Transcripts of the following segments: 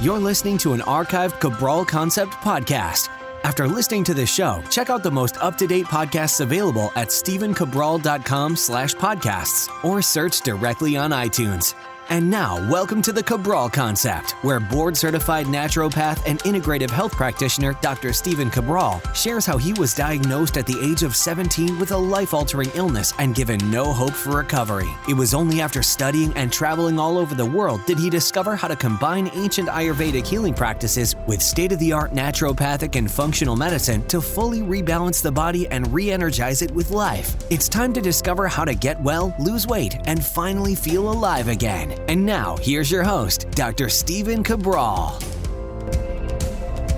You're listening to an archived Cabral Concept podcast. After listening to this show, check out the most up-to-date podcasts available at stephencabral.com/podcasts or search directly on iTunes. And now, welcome to the Cabral Concept, where board-certified naturopath and integrative health practitioner Dr. Stephen Cabral shares how he was diagnosed at the age of 17 with a life-altering illness and given no hope for recovery. It was only after studying and traveling all over the world did he discover how to combine ancient Ayurvedic healing practices with state-of-the-art naturopathic and functional medicine to fully rebalance the body and re-energize it with life. It's time to discover how to get well, lose weight, and finally feel alive again. And now, here's your host, Dr. Stephen Cabral.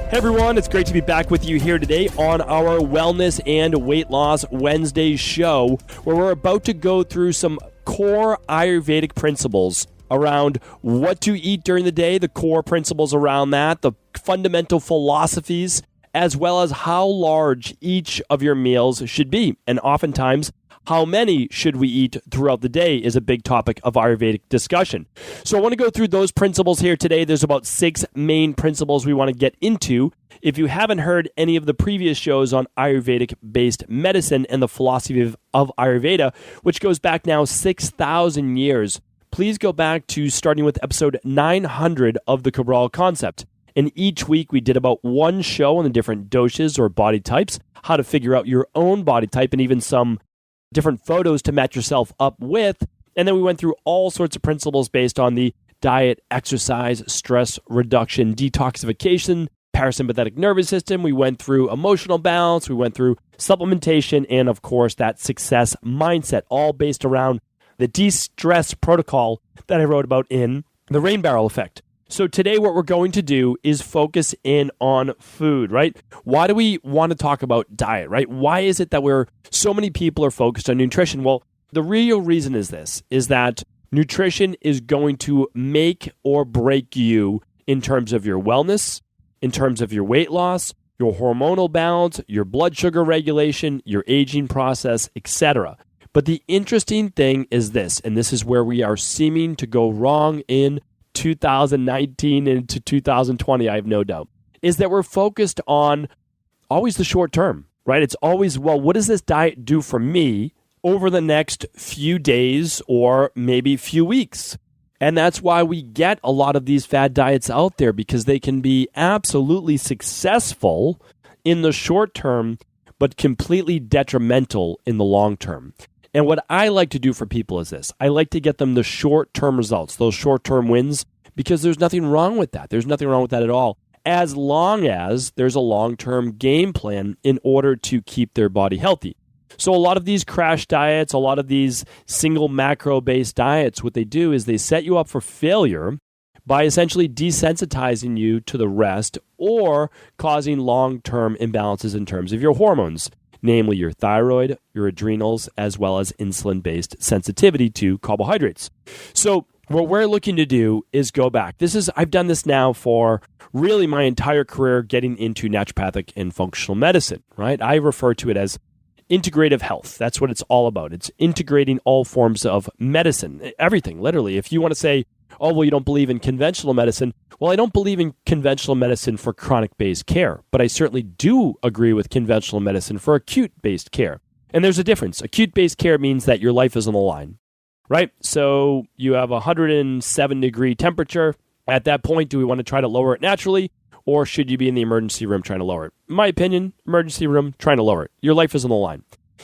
Hey everyone, it's great to be back with you here today on our Wellness and Weight Loss Wednesday show, where we're about to go through some core Ayurvedic principles around what to eat during the day, the core principles around that, the fundamental philosophies, as well as how large each of your meals should be. And oftentimes, how many should we eat throughout the day is a big topic of Ayurvedic discussion. So I want to go through those principles here today. There's about 6 main principles we want to get into. If you haven't heard any of the previous shows on Ayurvedic-based medicine and the philosophy of Ayurveda, which goes back now 6,000 years, please go back to starting with episode 900 of the Cabral Concept. And each week we did about one show on the different doshas or body types, how to figure out your own body type, and even some different photos to match yourself up with. And then we went through all sorts of principles based on the diet, exercise, stress reduction, detoxification, parasympathetic nervous system. We went through emotional balance. We went through supplementation. And of course, that success mindset, all based around the de-stress protocol that I wrote about in the Rain Barrel Effect. So today what we're going to do is focus in on food, right? Why do we want to talk about diet, right? Why is it that so many people are focused on nutrition? Well, the real reason is that nutrition is going to make or break you in terms of your wellness, in terms of your weight loss, your hormonal balance, your blood sugar regulation, your aging process, etc. But the interesting thing is this, and this is where we are seeming to go wrong in 2019 into 2020, I have no doubt, is that we're focused on always the short term, right? It's always, well, what does this diet do for me over the next few days or maybe few weeks? And that's why we get a lot of these fad diets out there, because they can be absolutely successful in the short term, but completely detrimental in the long term. And what I like to do for people is this. I like to get them the short-term results, those short-term wins, because there's nothing wrong with that. There's nothing wrong with that at all, as long as there's a long-term game plan in order to keep their body healthy. So a lot of these crash diets, a lot of these single macro-based diets, what they do is they set you up for failure by essentially desensitizing you to the rest or causing long-term imbalances in terms of your hormones, namely your thyroid, your adrenals, as well as insulin-based sensitivity to carbohydrates. So what we're looking to do is go back. I've done this now for really my entire career, getting into naturopathic and functional medicine, right? I refer to it as integrative health. That's what it's all about. It's integrating all forms of medicine, everything, literally. If you want to say, oh, well, you don't believe in conventional medicine. Well, I don't believe in conventional medicine for chronic-based care, but I certainly do agree with conventional medicine for acute-based care. And there's a difference. Acute-based care means that your life is on the line, right? So you have 107-degree temperature. At that point, do we want to try to lower it naturally, or should you be in the emergency room trying to lower it? In my opinion, emergency room, trying to lower it. Your life is on the line.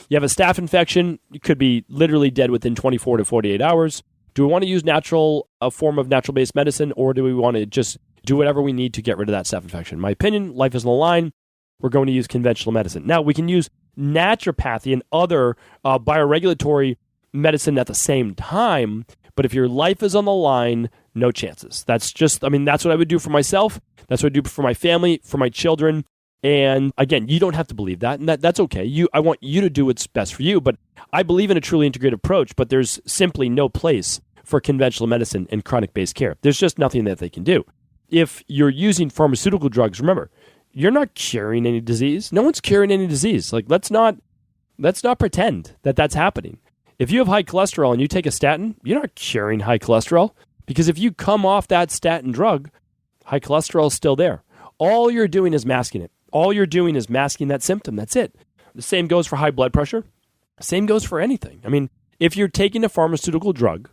You have a staph infection. You could be literally dead within 24 to 48 hours. Do we want to use a form of natural-based medicine, or do we want to just do whatever we need to get rid of that staph infection? In my opinion, life is on the line. We're going to use conventional medicine. Now, we can use naturopathy and other bioregulatory medicine at the same time, but if your life is on the line, no chances. That's what I would do for myself. That's what I do for my family, for my children. And again, you don't have to believe that, and that's okay. I want you to do what's best for you, but I believe in a truly integrated approach, but there's simply no place for conventional medicine and chronic-based care. There's just nothing that they can do. If you're using pharmaceutical drugs, remember, you're not curing any disease. No one's curing any disease. Let's not pretend that that's happening. If you have high cholesterol and you take a statin, you're not curing high cholesterol, because if you come off that statin drug, High cholesterol is still there. All you're doing is masking it. All you're doing is masking that symptom. That's it. The same goes for high blood pressure. Same goes for anything. I mean, if you're taking a pharmaceutical drug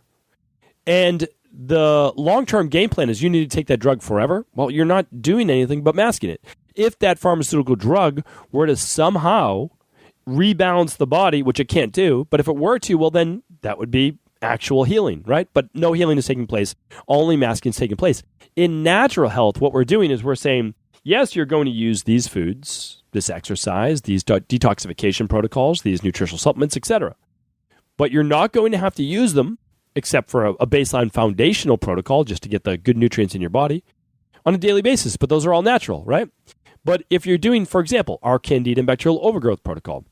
and the long-term game plan is you need to take that drug forever, well, you're not doing anything but masking it. If that pharmaceutical drug were to somehow rebalance the body, which it can't do, but if it were to, well, then that would be actual healing, right? But no healing is taking place. Only masking is taking place. In natural health, what we're doing is we're saying, yes, you're going to use these foods, this exercise, these detoxification protocols, these nutritional supplements, etc. But you're not going to have to use them except for a baseline foundational protocol just to get the good nutrients in your body on a daily basis. But those are all natural, right? But if you're doing, for example, our Candida and bacterial overgrowth protocol,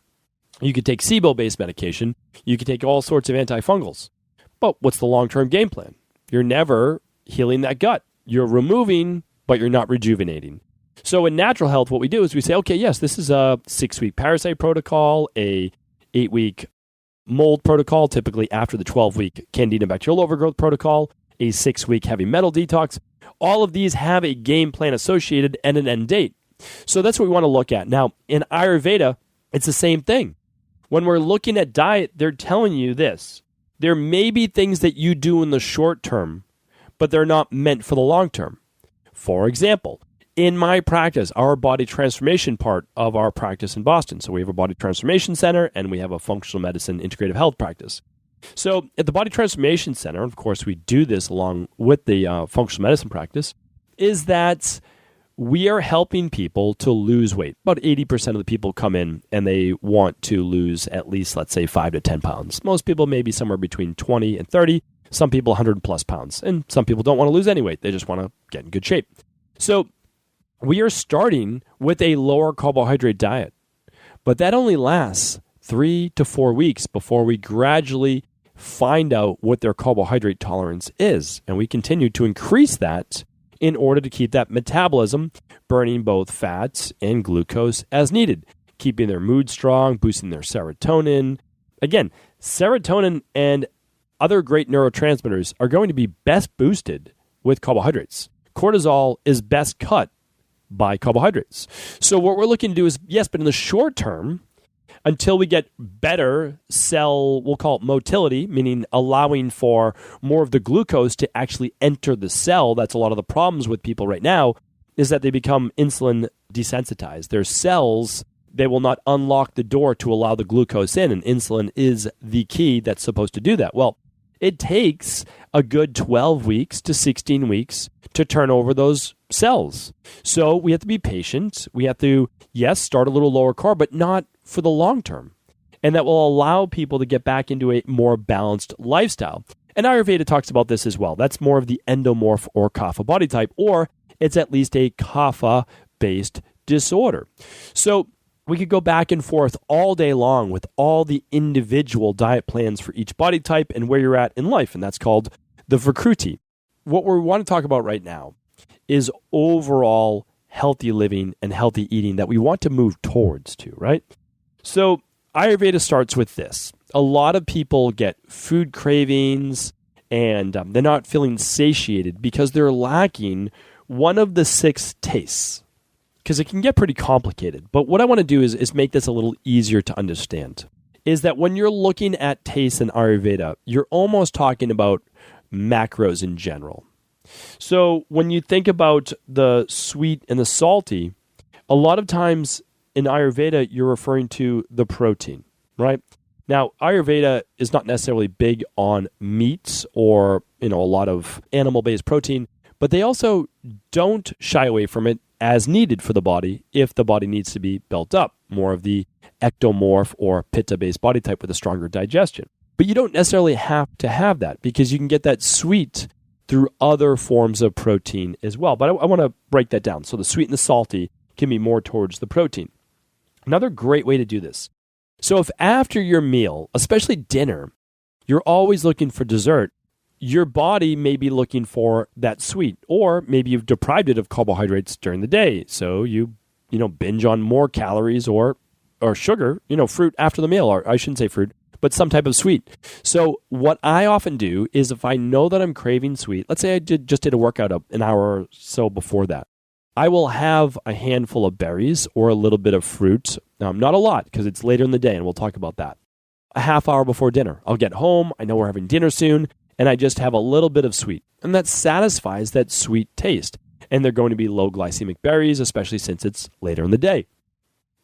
you could take SIBO-based medication. You could take all sorts of antifungals. But what's the long-term game plan? You're never healing that gut. You're removing, but you're not rejuvenating. So in natural health, what we do is we say, okay, yes, this is a 6-week parasite protocol, a 8-week mold protocol, typically after the 12-week Candida and bacterial overgrowth protocol, a 6-week heavy metal detox. All of these have a game plan associated and an end date. So that's what we want to look at. Now, in Ayurveda, it's the same thing. When we're looking at diet, they're telling you this. There may be things that you do in the short term, but they're not meant for the long term. For example, in my practice, our body transformation part of our practice in Boston. So we have a body transformation center and we have a functional medicine integrative health practice. So at the body transformation center, of course, we do this along with the functional medicine practice, is that we are helping people to lose weight. About 80% of the people come in and they want to lose at least, let's say, 5 to 10 pounds. Most people may be somewhere between 20 and 30. Some people 100 plus pounds. And some people don't want to lose any weight. They just want to get in good shape. So we are starting with a lower carbohydrate diet. But that only lasts 3 to 4 weeks before we gradually find out what their carbohydrate tolerance is. And we continue to increase that in order to keep that metabolism burning both fats and glucose as needed, keeping their mood strong, boosting their serotonin. Again, serotonin and other great neurotransmitters are going to be best boosted with carbohydrates. Cortisol is best cut by carbohydrates. So what we're looking to do is, yes, but in the short term, until we get better cell, we'll call it motility, meaning allowing for more of the glucose to actually enter the cell. That's a lot of the problems with people right now, is that they become insulin desensitized. Their cells, they will not unlock the door to allow the glucose in, and insulin is the key that's supposed to do that. Well, it takes a good 12 weeks to 16 weeks to turn over those cells. So we have to be patient. We have to, yes, start a little lower carb, but not for the long term. And that will allow people to get back into a more balanced lifestyle. And Ayurveda talks about this as well. That's more of the endomorph or kapha body type, or it's at least a kapha-based disorder. So we could go back and forth all day long with all the individual diet plans for each body type and where you're at in life, and that's called the Vikruti. What we want to talk about right now is overall healthy living and healthy eating that we want to move towards to, right? So Ayurveda starts with this. A lot of people get food cravings and they're not feeling satiated because they're lacking one of the 6 tastes, because it can get pretty complicated. But what I want to do is make this a little easier to understand, is that when you're looking at taste in Ayurveda, you're almost talking about macros in general. So when you think about the sweet and the salty, a lot of times in Ayurveda, you're referring to the protein, right? Now, Ayurveda is not necessarily big on meats or, a lot of animal-based protein, but they also don't shy away from it as needed for the body if the body needs to be built up, more of the ectomorph or pitta-based body type with a stronger digestion. But you don't necessarily have to have that because you can get that sweet through other forms of protein as well. But I want to break that down. So the sweet and the salty can be more towards the protein. Another great way to do this. So if after your meal, especially dinner, you're always looking for dessert, your body may be looking for that sweet, or maybe you've deprived it of carbohydrates during the day. So you binge on more calories or sugar, fruit after the meal, or I shouldn't say fruit, but but some type of sweet. So what I often do is if I know that I'm craving sweet, let's say I just did a workout an hour or so before that, I will have a handful of berries or a little bit of fruit. Not a lot because it's later in the day and we'll talk about that. A half hour before dinner. I'll get home, I know we're having dinner soon, and I just have a little bit of sweet. And that satisfies that sweet taste. And they're going to be low glycemic berries, especially since it's later in the day.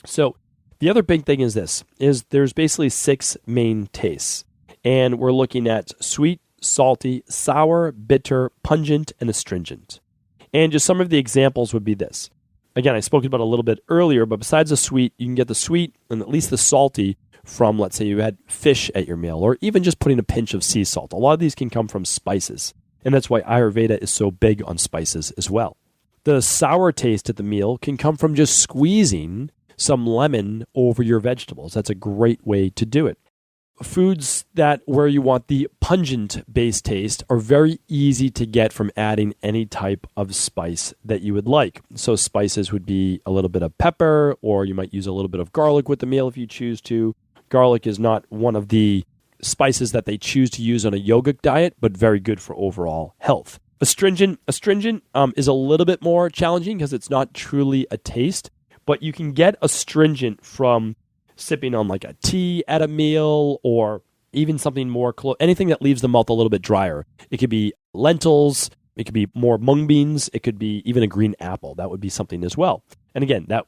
So the other big thing is there's basically 6 main tastes. And we're looking at sweet, salty, sour, bitter, pungent, and astringent. And just some of the examples would be this. Again, I spoke about it a little bit earlier, but besides the sweet, you can get the sweet and at least the salty from, let's say you had fish at your meal, or even just putting a pinch of sea salt. A lot of these can come from spices. And that's why Ayurveda is so big on spices as well. The sour taste at the meal can come from just squeezing some lemon over your vegetables. That's a great way to do it. Foods where you want the pungent-based taste are very easy to get from adding any type of spice that you would like. So spices would be a little bit of pepper, or you might use a little bit of garlic with the meal if you choose to. Garlic is not one of the spices that they choose to use on a yogic diet, but very good for overall health. Astringent is a little bit more challenging because it's not truly a taste, but you can get astringent from sipping on like a tea at a meal, or even something more anything that leaves the mouth a little bit drier. It could be lentils, it could be more mung beans, it could be even a green apple. That would be something as well. And again, that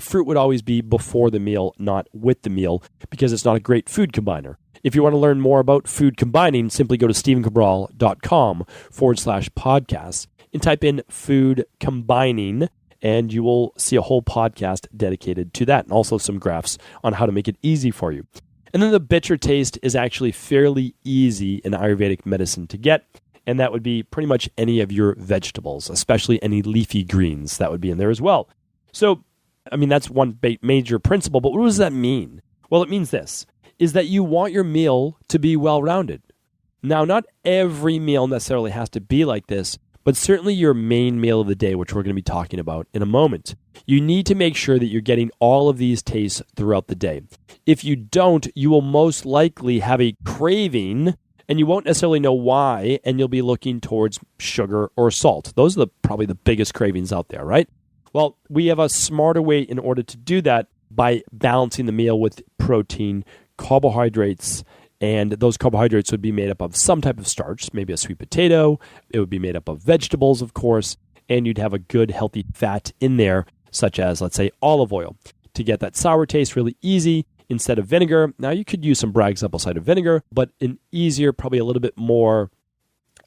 fruit would always be before the meal, not with the meal, because it's not a great food combiner. If you want to learn more about food combining, simply go to stevencabral.com/podcast and type in food combining, and you will see a whole podcast dedicated to that, and also some graphs on how to make it easy for you. And then the bitter taste is actually fairly easy in Ayurvedic medicine to get, and that would be pretty much any of your vegetables, especially any leafy greens that would be in there as well. So, that's one major principle, but what does that mean? Well, it means this, is that you want your meal to be well-rounded. Now, not every meal necessarily has to be like this, but certainly your main meal of the day, which we're going to be talking about in a moment. You need to make sure that you're getting all of these tastes throughout the day. If you don't, you will most likely have a craving, and you won't necessarily know why, and you'll be looking towards sugar or salt. Those are probably the biggest cravings out there, right? Well, we have a smarter way in order to do that by balancing the meal with protein, carbohydrates, and those carbohydrates would be made up of some type of starch, maybe a sweet potato. It would be made up of vegetables, of course, and you'd have a good, healthy fat in there, such as, let's say, olive oil, to get that sour taste really easy instead of vinegar. Now, you could use some Bragg's apple cider vinegar, but an easier, probably a little bit more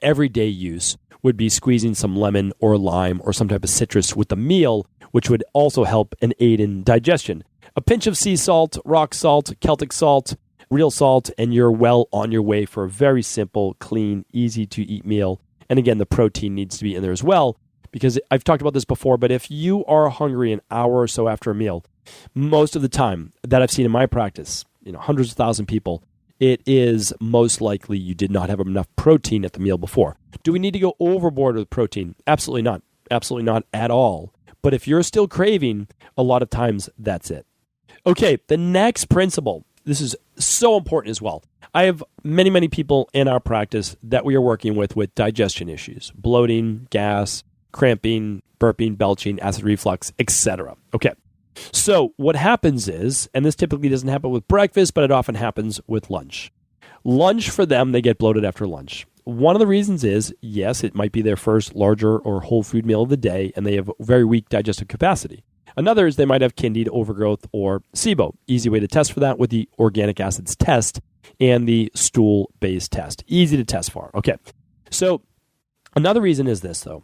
everyday use would be squeezing some lemon or lime or some type of citrus with the meal, which would also help and aid in digestion. A pinch of sea salt, rock salt, Celtic salt, real salt, and you're well on your way for a very simple, clean, easy-to-eat meal. And again, the protein needs to be in there as well, because I've talked about this before, but if you are hungry an hour or so after a meal, most of the time that I've seen in my practice, hundreds of thousands of people, it is most likely you did not have enough protein at the meal before. Do we need to go overboard with protein? Absolutely not. Absolutely not at all. But if you're still craving, a lot of times that's it. Okay, the next principle. This is so important as well. I have many, many people in our practice that we are working with digestion issues, bloating, gas, cramping, burping, belching, acid reflux, etc. Okay, so what happens is, and this typically doesn't happen with breakfast, but it often happens with lunch. Lunch for them, they get bloated after lunch. One of the reasons is, yes, it might be their first larger or whole food meal of the day, and they have very weak digestive capacity. Another is they might have candida overgrowth or SIBO. Easy way to test for that with the organic acids test and the stool-based test. Easy to test for. Okay. So another reason is this, though.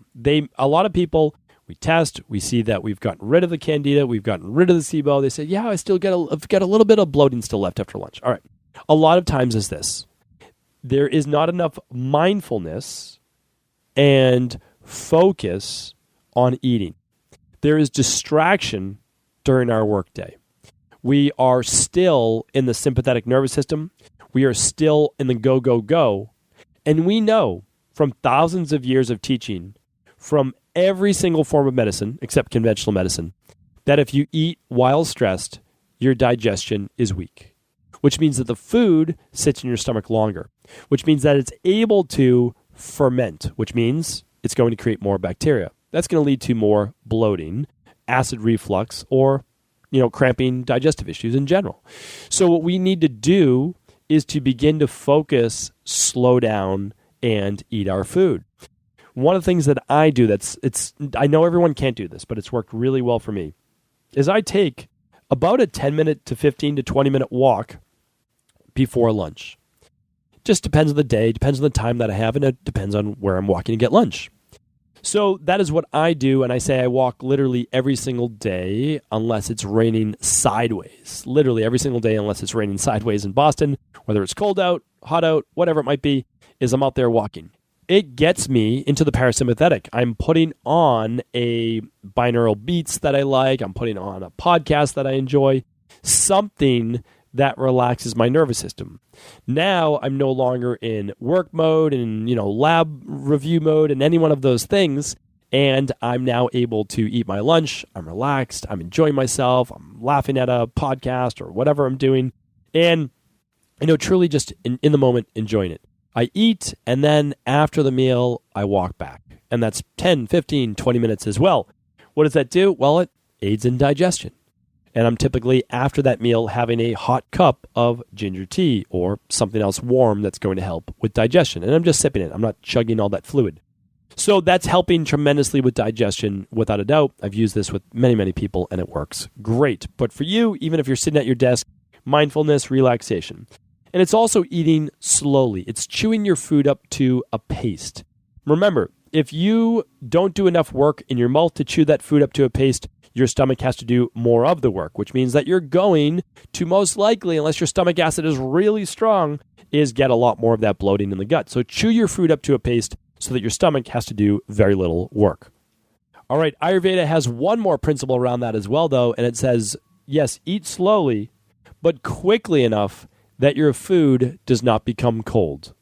A lot of people, we test, we see that we've gotten rid of the candida, we've gotten rid of the SIBO. They say, yeah, I've got a little bit of bloating still left after lunch. All right. A lot of times is this. There is not enough mindfulness and focus on eating. There is distraction during our workday. We are still in the sympathetic nervous system. We are still in the go, go, go. And we know from thousands of years of teaching from every single form of medicine, except conventional medicine, that if you eat while stressed, your digestion is weak. which means that the food sits in your stomach longer, which means that it's able to ferment, which means it's going to create more bacteria. That's going to lead to more bloating, acid reflux, or cramping, digestive issues in general. So what we need to do is to begin to focus, slow down, and eat our food. One of the things that I do I know everyone can't do this, but it's worked really well for me, is I take about a 10-minute to 15 to 20-minute walk before lunch. Just depends on the day, depends on the time that I have, and it depends on where I'm walking to get lunch. So that is what I do, and I say I walk literally every single day unless it's raining sideways. Literally every single day unless it's raining sideways in Boston, whether it's cold out, hot out, whatever it might be, is I'm out there walking. It gets me into the parasympathetic. I'm putting on a binaural beats that I like. I'm putting on a podcast that I enjoy, something that relaxes my nervous system. Now I'm no longer in work mode and lab review mode and any one of those things, and I'm now able to eat my lunch. I'm relaxed. I'm enjoying myself. I'm laughing at a podcast or whatever I'm doing, and truly just in the moment enjoying it. I eat, and then after the meal, I walk back, and that's 10, 15, 20 minutes as well. What does that do? Well, it aids in digestion. And I'm typically, after that meal, having a hot cup of ginger tea or something else warm that's going to help with digestion. And I'm just sipping it. I'm not chugging all that fluid. So that's helping tremendously with digestion, without a doubt. I've used this with many, many people, and it works great. But for you, even if you're sitting at your desk, mindfulness, relaxation. And it's also eating slowly. It's chewing your food up to a paste. Remember, if you don't do enough work in your mouth to chew that food up to a paste, your stomach has to do more of the work, which means that you're going to most likely, unless your stomach acid is really strong, is get a lot more of that bloating in the gut. So chew your food up to a paste so that your stomach has to do very little work. All right, Ayurveda has one more principle around that as well, though, and it says, yes, eat slowly, but quickly enough that your food does not become cold.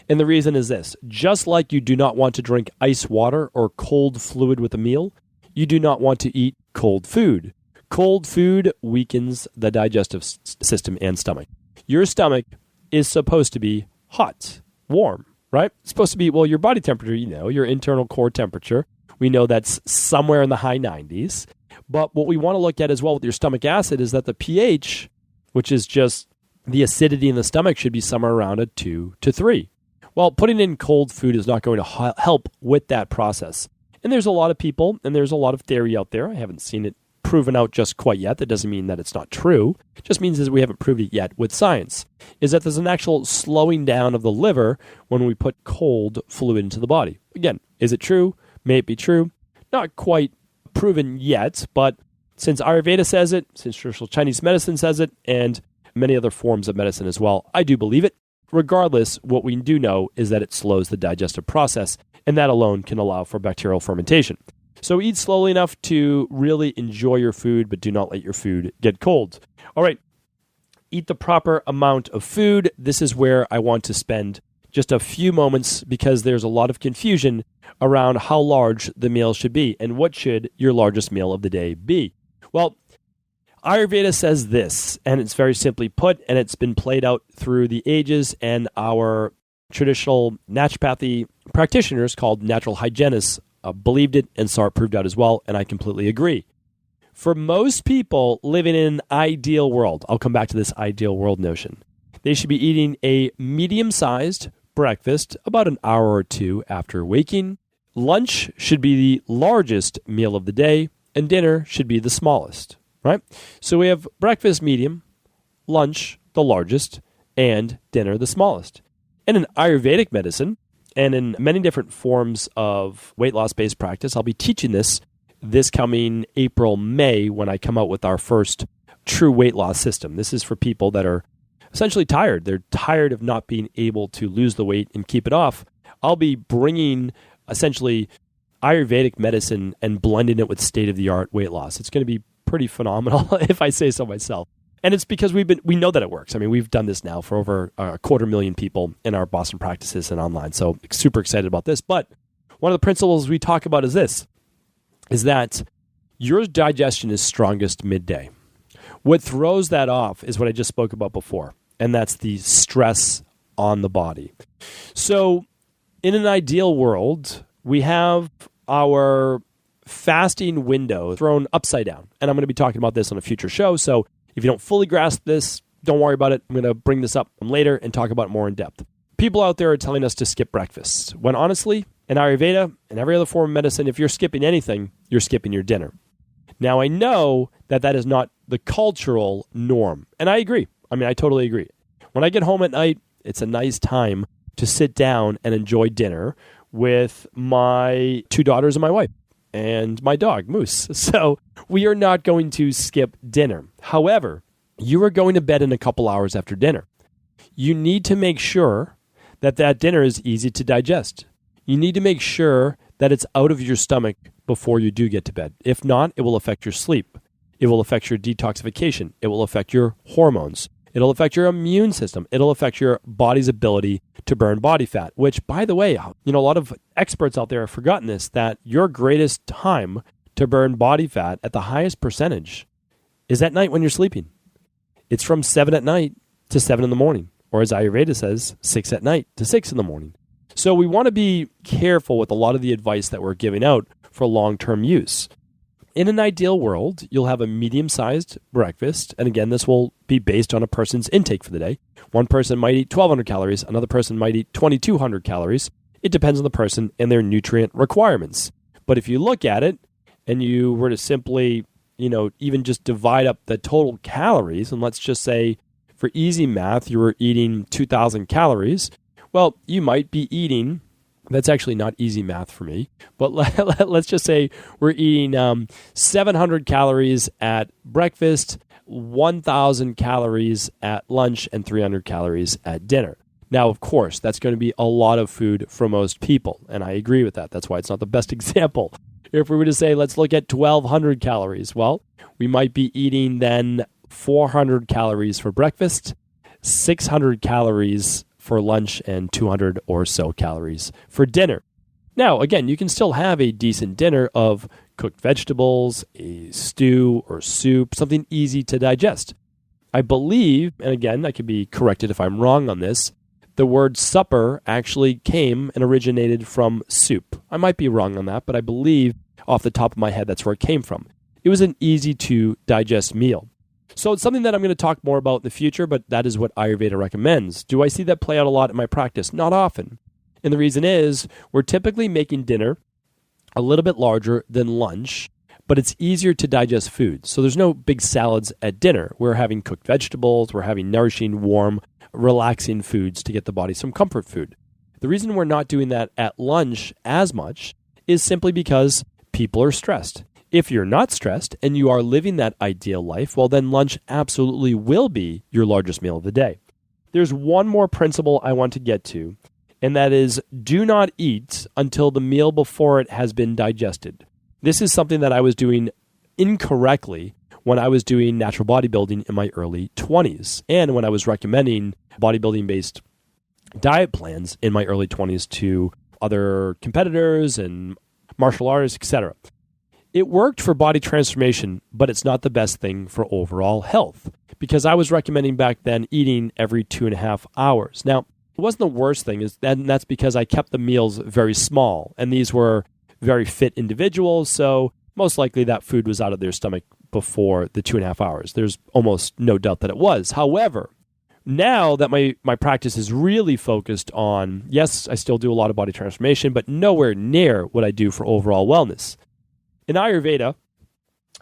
And the reason is this: just like you do not want to drink ice water or cold fluid with a meal, you do not want to eat cold food. Cold food weakens the digestive system and stomach. Your stomach is supposed to be hot, warm, right? It's supposed to be, your body temperature, your internal core temperature. We know that's somewhere in the high 90s. But what we want to look at as well with your stomach acid is that the pH, which is just the acidity in the stomach, should be somewhere around a 2 to 3. Well, putting in cold food is not going to help with that process. And there's a lot of people, and there's a lot of theory out there. I haven't seen it proven out just quite yet. That doesn't mean that it's not true. It just means that we haven't proved it yet with science, is that there's an actual slowing down of the liver when we put cold fluid into the body. Again, is it true? May it be true? Not quite proven yet, but since Ayurveda says it, since traditional Chinese medicine says it, and many other forms of medicine as well, I do believe it. Regardless, what we do know is that it slows the digestive process, and that alone can allow for bacterial fermentation. So eat slowly enough to really enjoy your food, but do not let your food get cold. All right, eat the proper amount of food. This is where I want to spend just a few moments, because there's a lot of confusion around how large the meal should be and what should your largest meal of the day be. Well, Ayurveda says this, and it's very simply put, and it's been played out through the ages, and our traditional naturopathy practitioners called natural hygienists believed it and saw it proved out as well, and I completely agree. For most people living in an ideal world, I'll come back to this ideal world notion, they should be eating a medium-sized breakfast about an hour or two after waking. Lunch should be the largest meal of the day, and dinner should be the smallest. Right? So we have breakfast medium, lunch the largest, and dinner the smallest. And in Ayurvedic medicine, and in many different forms of weight loss-based practice, I'll be teaching this coming April, May, when I come out with our first true weight loss system. This is for people that are essentially tired. They're tired of not being able to lose the weight and keep it off. I'll be bringing essentially Ayurvedic medicine and blending it with state-of-the-art weight loss. It's going to be pretty phenomenal, if I say so myself. And it's because we know that it works. I mean, we've done this now for over 250,000 people in our Boston practices and online. So super excited about this. But one of the principles we talk about is this, is that your digestion is strongest midday. What throws that off is what I just spoke about before. and that's the stress on the body. So in an ideal world, we have our fasting window thrown upside down. And I'm going to be talking about this on a future show. So if you don't fully grasp this, don't worry about it. I'm going to bring this up later and talk about it more in depth. People out there are telling us to skip breakfast, when honestly, in Ayurveda and every other form of medicine, if you're skipping anything, you're skipping your dinner. Now, I know that that is not the cultural norm, and I agree. I totally agree. When I get home at night, it's a nice time to sit down and enjoy dinner with my 2 daughters and my wife and my dog, Moose. So we are not going to skip dinner. However, you are going to bed in a couple hours after dinner. You need to make sure that that dinner is easy to digest. You need to make sure that it's out of your stomach before you do get to bed. If not, it will affect your sleep. It will affect your detoxification. It will affect your hormones. It'll affect your immune system. It'll affect your body's ability to burn body fat, which, by the way, a lot of experts out there have forgotten this, that your greatest time to burn body fat at the highest percentage is at night when you're sleeping. It's from 7 at night to 7 in the morning, or as Ayurveda says, 6 at night to 6 in the morning. So we want to be careful with a lot of the advice that we're giving out for long-term use. In an ideal world, you'll have a medium-sized breakfast, and again, this will be based on a person's intake for the day. One person might eat 1,200 calories, another person might eat 2,200 calories. It depends on the person and their nutrient requirements. But if you look at it, and you were to simply, even just divide up the total calories, and let's just say, for easy math, you were eating 2,000 calories, well, you might be eating, that's actually not easy math for me, but let's just say we're eating 700 calories at breakfast, 1,000 calories at lunch, and 300 calories at dinner. Now, of course, that's going to be a lot of food for most people, and I agree with that. That's why it's not the best example. If we were to say, let's look at 1,200 calories, well, we might be eating then 400 calories for breakfast, 600 calories for lunch, and 200 or so calories for dinner. Now, again, you can still have a decent dinner of cooked vegetables, a stew or soup, something easy to digest. I believe, and again, I could be corrected if I'm wrong on this, the word supper actually came and originated from soup. I might be wrong on that, but I believe off the top of my head that's where it came from. It was an easy to digest meal. So it's something that I'm going to talk more about in the future, but that is what Ayurveda recommends. Do I see that play out a lot in my practice? Not often. And the reason is we're typically making dinner a little bit larger than lunch, but it's easier to digest food. So there's no big salads at dinner. We're having cooked vegetables. We're having nourishing, warm, relaxing foods to get the body some comfort food. The reason we're not doing that at lunch as much is simply because people are stressed. If you're not stressed and you are living that ideal life, well, then lunch absolutely will be your largest meal of the day. There's one more principle I want to get to, and that is do not eat until the meal before it has been digested. This is something that I was doing incorrectly when I was doing natural bodybuilding in my early 20s and when I was recommending bodybuilding-based diet plans in my early 20s to other competitors and martial artists, etc. It worked for body transformation, but it's not the best thing for overall health because I was recommending back then eating every 2.5 hours. Now, it wasn't the worst thing, and that's because I kept the meals very small, and these were very fit individuals, so most likely that food was out of their stomach before the 2.5 hours. There's almost no doubt that it was. However, now that my practice is really focused on, yes, I still do a lot of body transformation, but nowhere near what I do for overall wellness. In Ayurveda,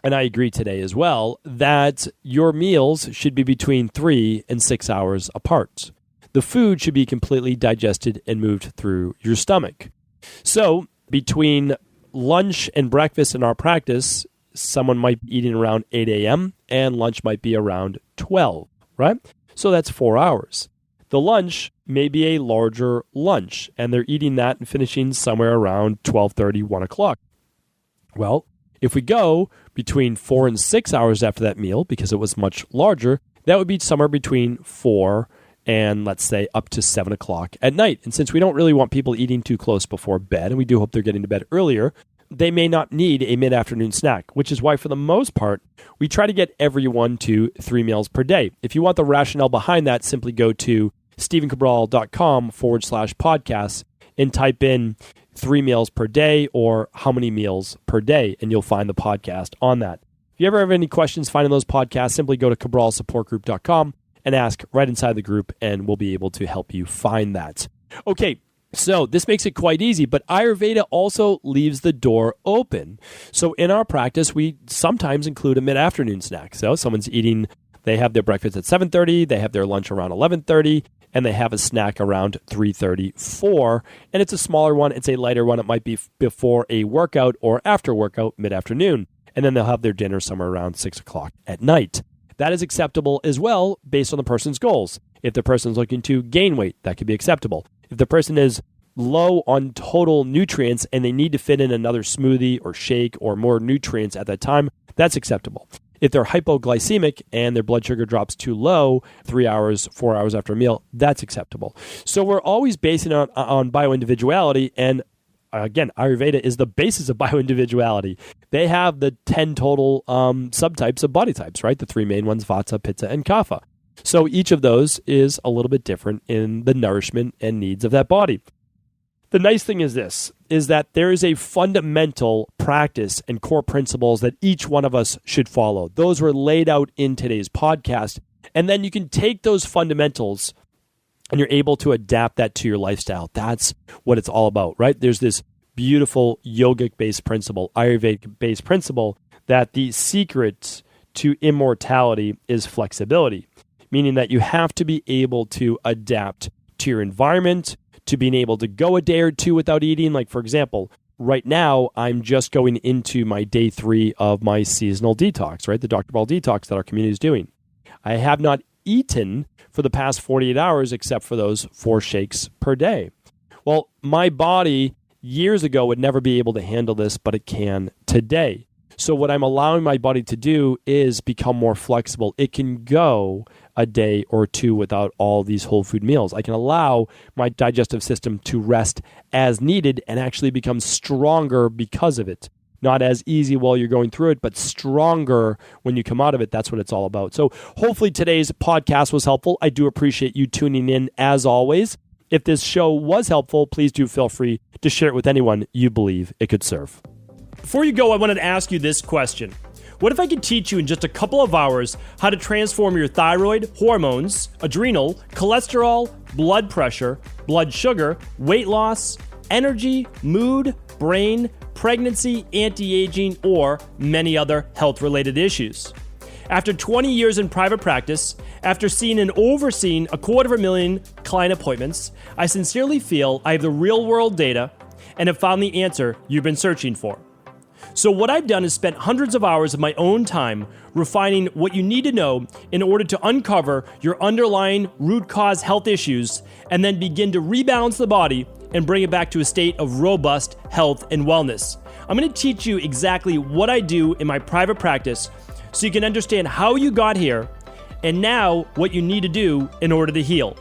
and I agree today as well, that your meals should be between 3 and 6 hours apart. The food should be completely digested and moved through your stomach. So between lunch and breakfast in our practice, someone might be eating around 8 a.m. and lunch might be around 12, right? So that's 4 hours. The lunch may be a larger lunch, and they're eating that and finishing somewhere around 12:30, 1 o'clock. Well, if we go between 4 and 6 hours after that meal, because it was much larger, that would be somewhere between 4 and let's say up to 7 o'clock at night. And since we don't really want people eating too close before bed, and we do hope they're getting to bed earlier, they may not need a mid-afternoon snack, which is why for the most part, we try to get everyone to 3 meals per day. If you want the rationale behind that, simply go to stevencabral.com/podcasts and type in 3 meals per day or how many meals per day, and you'll find the podcast on that. If you ever have any questions finding those podcasts, simply go to cabralsupportgroup.com and ask right inside the group, and we'll be able to help you find that. Okay, so this makes it quite easy, but Ayurveda also leaves the door open. So in our practice, we sometimes include a mid-afternoon snack. So someone's eating, they have their breakfast at 7:30, they have their lunch around 11:30, and they have a snack around 3:30, 4, and it's a smaller one, it's a lighter one. It might be before a workout or after workout mid-afternoon. And then they'll have their dinner somewhere around 6 o'clock at night. That is acceptable as well based on the person's goals. If the person's looking to gain weight, that could be acceptable. If the person is low on total nutrients and they need to fit in another smoothie or shake or more nutrients at that time, that's acceptable. If they're hypoglycemic and their blood sugar drops too low 3 hours, 4 hours after a meal, that's acceptable. So we're always basing it on bioindividuality, and again, Ayurveda is the basis of bioindividuality. They have the 10 total subtypes of body types, right? The 3 main ones, Vata, Pitta, and Kapha. So each of those is a little bit different in the nourishment and needs of that body. The nice thing is this, is that there is a fundamental practice and core principles that each one of us should follow. Those were laid out in today's podcast. And then you can take those fundamentals and you're able to adapt that to your lifestyle. That's what it's all about, right? There's this beautiful yogic-based principle, Ayurvedic-based principle, that the secret to immortality is flexibility, meaning that you have to be able to adapt to your environment, to being able to go a day or two without eating. Like, for example, right now, I'm just going into my day 3 of my seasonal detox, right? The Dr. Ball detox that our community is doing. I have not eaten for the past 48 hours except for those 4 shakes per day. Well, my body years ago would never be able to handle this, but it can today. So what I'm allowing my body to do is become more flexible. It can go a day or 2 without all these whole food meals. I can allow my digestive system to rest as needed and actually become stronger because of it. Not as easy while you're going through it, but stronger when you come out of it. That's what it's all about. So hopefully today's podcast was helpful. I do appreciate you tuning in as always. If this show was helpful, please do feel free to share it with anyone you believe it could serve. Before you go, I wanted to ask you this question. What if I could teach you in just a couple of hours how to transform your thyroid, hormones, adrenal, cholesterol, blood pressure, blood sugar, weight loss, energy, mood, brain, pregnancy, anti-aging, or many other health-related issues? After 20 years in private practice, after seeing and overseeing 250,000 client appointments, I sincerely feel I have the real-world data and have found the answer you've been searching for. So what I've done is spent hundreds of hours of my own time refining what you need to know in order to uncover your underlying root cause health issues and then begin to rebalance the body and bring it back to a state of robust health and wellness. I'm going to teach you exactly what I do in my private practice so you can understand how you got here and now what you need to do in order to heal.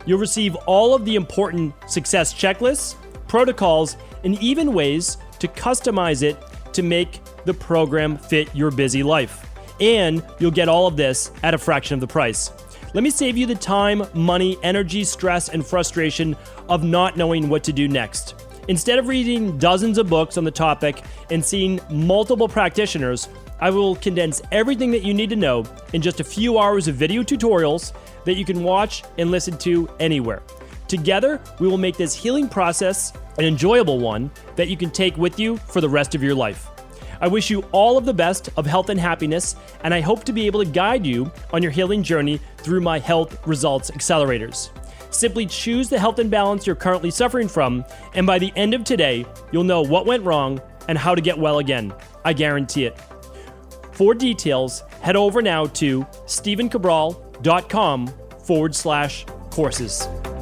You'll receive all of the important success checklists, protocols, and even ways to customize it to make the program fit your busy life. And you'll get all of this at a fraction of the price. Let me save you the time, money, energy, stress, and frustration of not knowing what to do next. Instead of reading dozens of books on the topic and seeing multiple practitioners, I will condense everything that you need to know in just a few hours of video tutorials that you can watch and listen to anywhere. Together, we will make this healing process an enjoyable one that you can take with you for the rest of your life. I wish you all of the best of health and happiness, and I hope to be able to guide you on your healing journey through my Health Results Accelerators. Simply choose the health imbalance you're currently suffering from, and by the end of today, you'll know what went wrong and how to get well again. I guarantee it. For details, head over now to stevencabral.com/courses.